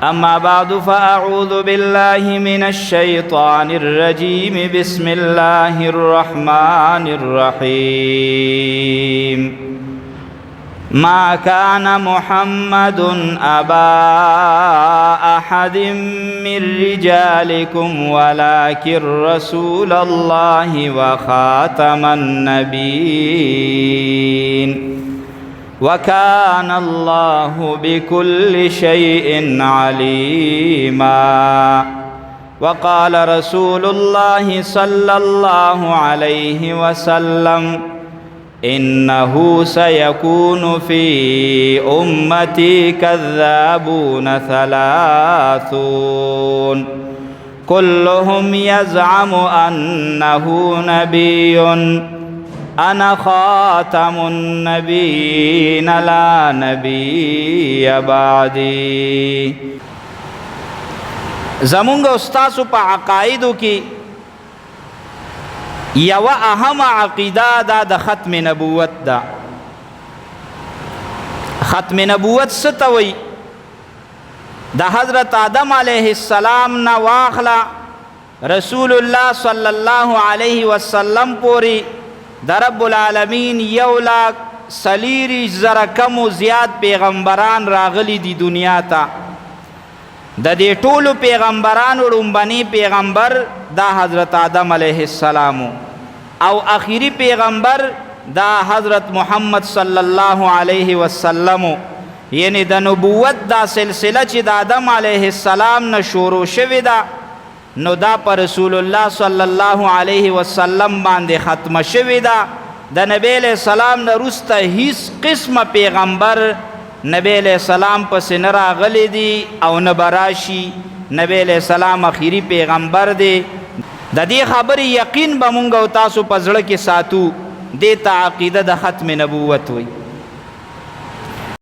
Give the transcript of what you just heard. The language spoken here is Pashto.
أما بعد فأعوذ بالله من الشيطان الرجيم بسم الله الرحمن الرحيم ما كان محمد أبا أحد من رجالكم ولكن رسول الله وخاتم النبيين وكان الله بكل شيء عليما. وقال رسول الله صلى الله عليه وسلم إنه سيكون في أمتي كذابون ثلاثون كلهم يزعم أنه نبي أنا خاتم النبيين لا نبي بعدي. زمونږ استاسو په عقایدو کې یو اهم عقیده دا د ختم نبوت دا. ختم نبوت څه ته وایي؟ د حضرت آدم علیه السلام نه واخله رسول الله صلی الله علیه وسلم پوری د رب العالمین 1,40,000 کم و زیات پیغمبران راغلی دی دنیا ته. د دې ټولو پیغمبرانو لومبني پیغمبر دا حضرت آدم علیه السلام او آخری پیغمبر دا حضرت محمد صلی الله علیه وسلم. یعنی د نبوت دا سلسله چې د آدم علیه السلام نه شروع شوې ده نو دا پر رسول الله صلی الله علیه وسلم باندې ختمه شوې ده. د نبی علیہ السلام نه وروسته هیڅ قسمه پیغمبر نبی علیہ السلام پسې نه راغلی دی او نه به راشي. نبی علیہ السلام آخري پیغمبر دی. د دې خبرې یقین به مونږ او تاسو په زړه کې ساتو. دې ته عقیده د ختم نبوت وایي.